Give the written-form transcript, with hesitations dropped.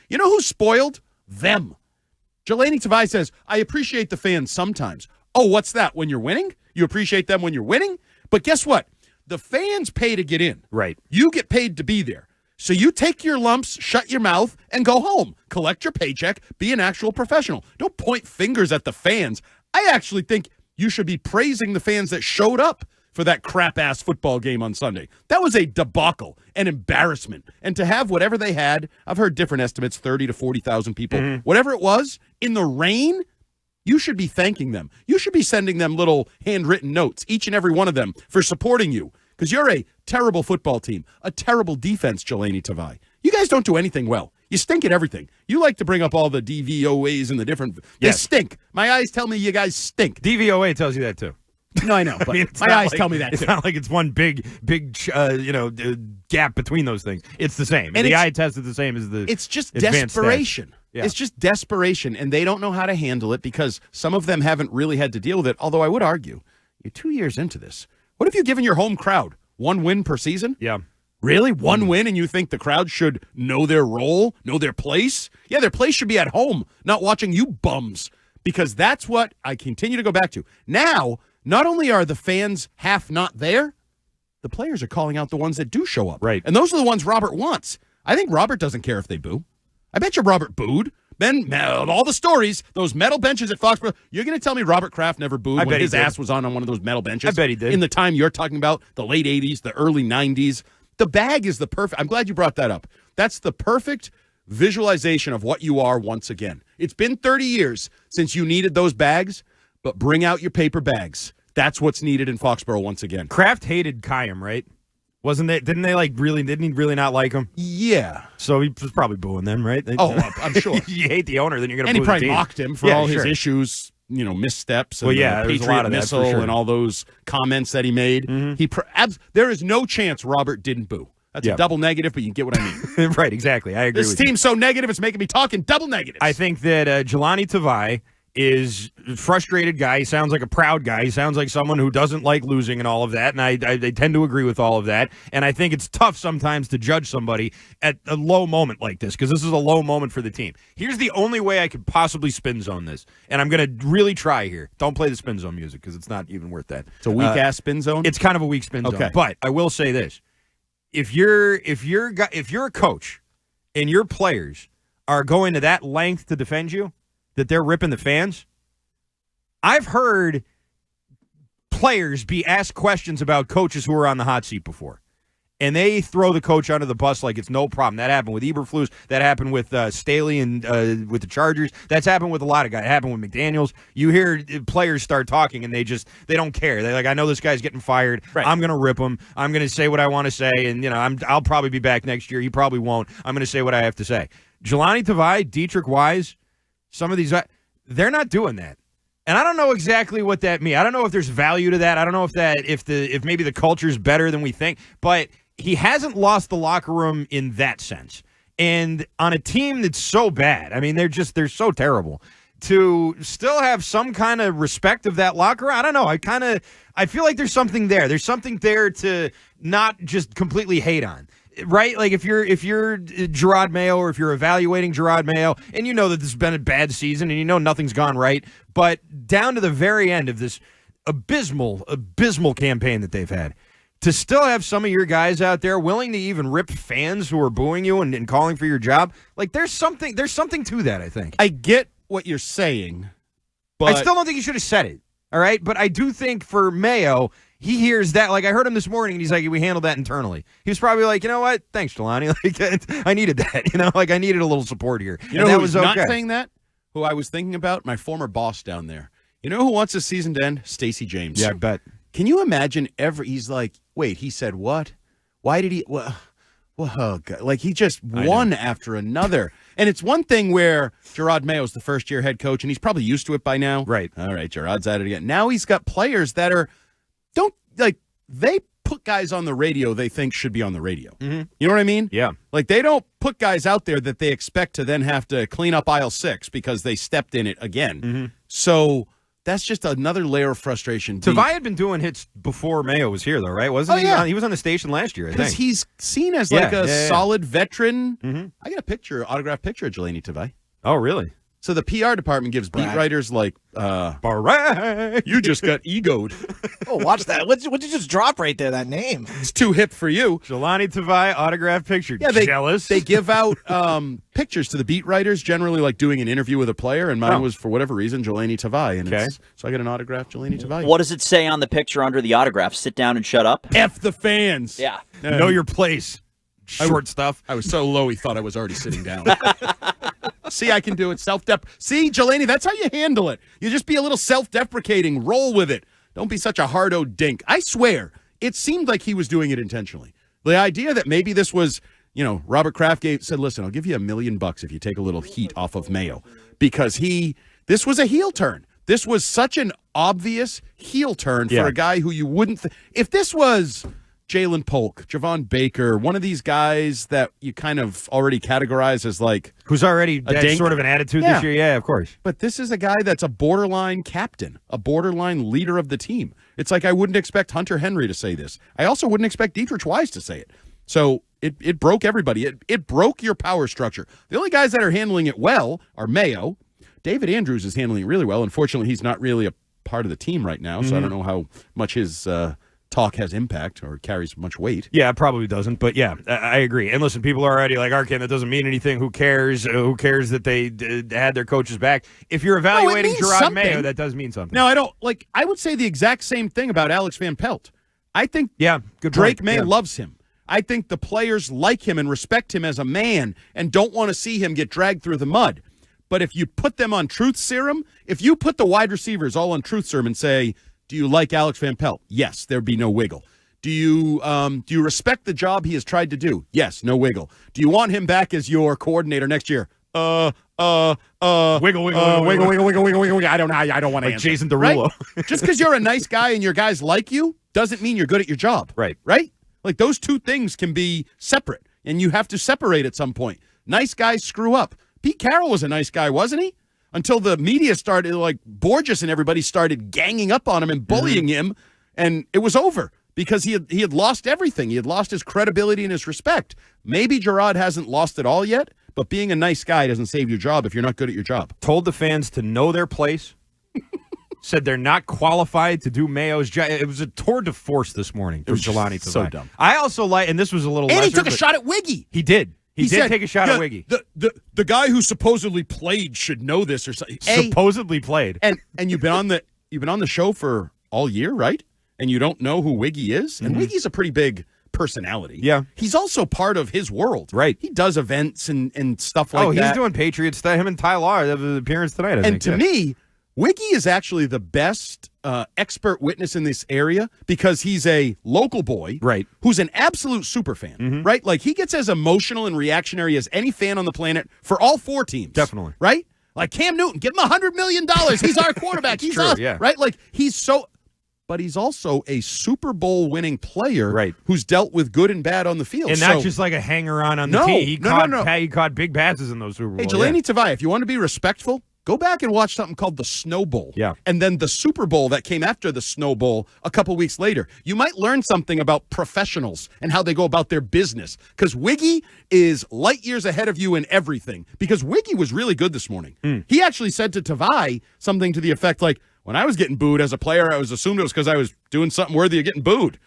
You know who's spoiled? Them. Jahlani Tavai says, I appreciate the fans sometimes. Oh, what's that? When you're winning? You appreciate them when you're winning? But guess what? The fans pay to get in. Right. You get paid to be there. So you take your lumps, shut your mouth, and go home. Collect your paycheck. Be an actual professional. Don't point fingers at the fans. I actually think you should be praising the fans that showed up for that crap-ass football game on Sunday. That was a debacle, an embarrassment. And to have whatever they had, I've heard different estimates, 30 to 40,000 people, whatever it was, in the rain, you should be thanking them. You should be sending them little handwritten notes, each and every one of them, for supporting you. Because you're a terrible football team, a terrible defense, Jahlani Tavai. You guys don't do anything well. You stink at everything. You like to bring up all the DVOAs and the different... They stink. My eyes tell me you guys stink. DVOA tells you that, too. No, I know, but my eyes tell me that, too. It's not like it's one big gap between those things. It's the same. And the eye test is the same as the... It's just desperation. Yeah. It's just desperation, and they don't know how to handle it because some of them haven't really had to deal with it, although I would argue, you're 2 years into this. What if you've given your home crowd one win per season? Yeah. Really? One win, and you think the crowd should know their role, know their place? Yeah, their place should be at home, not watching you bums, because that's what I continue to go back to. Now, not only are the fans half not there, the players are calling out the ones that do show up. Right. And those are the ones Robert wants. I think Robert doesn't care if they boo. I bet you Robert booed. Ben, all the stories, those metal benches at Foxborough, you're going to tell me Robert Kraft never booed when his ass was on one of those metal benches? I bet he did. In the time you're talking about, the late 80s, the early 90s. The bag is the perfect, I'm glad you brought that up. That's the perfect visualization of what you are once again. It's been 30 years since you needed those bags, but bring out your paper bags. That's what's needed in Foxborough once again. Kraft hated Kayam, right? Wasn't they? Didn't he really not like him? Yeah. So he was probably booing them, right? Oh, I'm sure. You hate the owner, then you're going to boo and he probably the team. mocked him for all his issues, missteps and the Patriot missile and all those comments that he made. There is no chance Robert didn't boo. That's a double negative, but you get what I mean. Right, exactly. I agree with you. This team's so negative, it's making me talking double negatives. I think that Jahlani Tavai is a frustrated guy. He sounds like a proud guy. He sounds like someone who doesn't like losing and all of that, and I tend to agree with all of that. And I think it's tough sometimes to judge somebody at a low moment like this, because this is a low moment for the team. Here's the only way I could possibly spin zone this, and I'm going to really try here. Don't play the spin zone music, because it's not even worth that. It's a weak-ass spin zone? It's kind of a weak spin zone. But I will say this. If you're a coach and your players are going to that length to defend you, that they're ripping the fans, I've heard players be asked questions about coaches who were on the hot seat before, and they throw the coach under the bus like it's no problem. That happened with Eberflus. That happened with Staley and with the Chargers. That's happened with a lot of guys. It happened with McDaniels. You hear players start talking, and they don't care. They're like, I know this guy's getting fired. Right. I'm going to rip him. I'm going to say what I want to say, and I'll probably be back next year. He probably won't. I'm going to say what I have to say. Jahlani Tavai, Dietrich Wise, some of these, they're not doing that. And I don't know exactly what that means. I don't know if there's value to that. I don't know if maybe the culture's better than we think. But he hasn't lost the locker room in that sense. And on a team that's so bad, I mean, they're so terrible. To still have some kind of respect of that locker room, I don't know. I feel like there's something there. There's something there to not just completely hate on. Right? Like if you're Gerard Mayo, or if you're evaluating Gerard Mayo, and you know that this has been a bad season and you know nothing's gone right, but down to the very end of this abysmal campaign that they've had, to still have some of your guys out there willing to even rip fans who are booing you and calling for your job, like there's something to that, I think. I get what you're saying, but I still don't think you should have said it. All right? But I do think for Mayo, he hears that. Like, I heard him this morning, and he's like, we handled that internally. He was probably like, you know what? Thanks, Jahlani. Like, I needed that. Like, I needed a little support here. You know who was not saying that? Who I was thinking about? My former boss down there. You know who wants the season to end? Stacey James. Yeah, I bet. Can you imagine he's like, wait, he said what? Why did he? Well, oh God. Like, he just one after another. And it's one thing where Gerard Mayo's the first-year head coach, and he's probably used to it by now. Right. All right, Gerard's at it again. Now he's got players that they put guys on the radio they think should be on the radio. Mm-hmm. You know what I mean? Yeah. Like, they don't put guys out there that they expect to then have to clean up aisle 6 because they stepped in it again. Mm-hmm. So that's just another layer of frustration. Tavai had been doing hits before Mayo was here, though, right? Wasn't he? Yeah. He was on the station last year, I think. Because he's seen as like a solid veteran. I got a picture, autographed picture of Jahlani Tavai. Oh, really? So the PR department gives beat writers like, you just got egoed. Oh, watch that. What'd you just drop right there, that name? It's too hip for you. Jahlani Tavai, autographed picture. Yeah, Jealous. They give out pictures to the beat writers, generally like doing an interview with a player, and mine was, for whatever reason, Jahlani Tavai. And so I got an autographed Jahlani Tavai. What does it say on the picture under the autograph? Sit down and shut up? F the fans. Yeah. Know your place. Short stuff. I was so low, he thought I was already sitting down. See, I can do it. See, Jahlani, that's how you handle it. You just be a little self-deprecating. Roll with it. Don't be such a hard-o dink. I swear, it seemed like he was doing it intentionally. The idea that maybe this was, Robert Kraft said, listen, I'll give you $1 million if you take a little heat off of Mayo. Because this was a heel turn. This was such an obvious heel turn for a guy who you wouldn't if this was Jalen Polk, Javon Baker, one of these guys that you kind of already categorize as like... Who's already had sort of an attitude this year? Yeah, of course. But this is a guy that's a borderline captain, a borderline leader of the team. It's like I wouldn't expect Hunter Henry to say this. I also wouldn't expect Dietrich Wise to say it. So it broke everybody. It broke your power structure. The only guys that are handling it well are Mayo. David Andrews is handling it really well. Unfortunately, he's not really a part of the team right now, so I don't know how much his... talk has impact or carries much weight. Yeah, it probably doesn't, but yeah, I agree. And listen, people are already like, Arcand, that doesn't mean anything. Who cares? Who cares that they had their coaches back? If you're evaluating Gerard Mayo, that does mean something. No, I don't. I would say the exact same thing about Alex Van Pelt. I think good Drake point. May loves him. I think the players like him and respect him as a man and don't want to see him get dragged through the mud. But if you put them on truth serum, if you put the wide receivers all on truth serum and say, do you like Alex Van Pelt? Yes, there'd be no wiggle. Do you respect the job he has tried to do? Yes, no wiggle. Do you want him back as your coordinator next year? Wiggle. Wiggle. I don't want to answer. Jason Derulo. Right? Just because you're a nice guy and your guys like you doesn't mean you're good at your job. Right. Like those two things can be separate, and you have to separate at some point. Nice guys screw up. Pete Carroll was a nice guy, wasn't he? Until the media started, like Borges and everybody started ganging up on him and bullying him, and it was over because he had lost everything. He had lost his credibility and his respect. Maybe Gerard hasn't lost it all yet, but being a nice guy doesn't save your job if you're not good at your job. Told the fans to know their place. Said they're not qualified to do Mayo's job. It was a tour de force this morning for Jahlani Tavai. So dumb. I also like, and this was a little And lesser, he took a shot at Wiggy. He did. He did said, take a shot at Wiggy. The guy who supposedly played should know this or something. Supposedly played. And you've been on the show for all year, right? And you don't know who Wiggy is? And Wiggy's a pretty big personality. Yeah. He's also part of his world. Right. He does events and stuff like that. Oh, he's doing Patriots stuff. Him and Ty Law have an appearance tonight, I think. And to me, Wiggy is actually the best expert witness in this area because he's a local boy, right, who's an absolute super fan, right? Like he gets as emotional and reactionary as any fan on the planet for all four teams. Definitely. Right? Like Cam Newton, give him $100 million. He's our quarterback. He's true, us, yeah. right? Like he's so... But he's also a Super Bowl winning player, right, who's dealt with good and bad on the field. And not just like a hanger-on the team. He caught big passes in those Super Bowls. Hey, Jahlani Tavai, if you want to be respectful, go back and watch something called the Snow Bowl. Yeah. And then the Super Bowl that came after the Snow Bowl a couple weeks later. You might learn something about professionals and how they go about their business. Because Wiggy is light years ahead of you in everything. Because Wiggy was really good this morning. He actually said to Tavai something to the effect like, when I was getting booed as a player, I was assumed it was because I was doing something worthy of getting booed.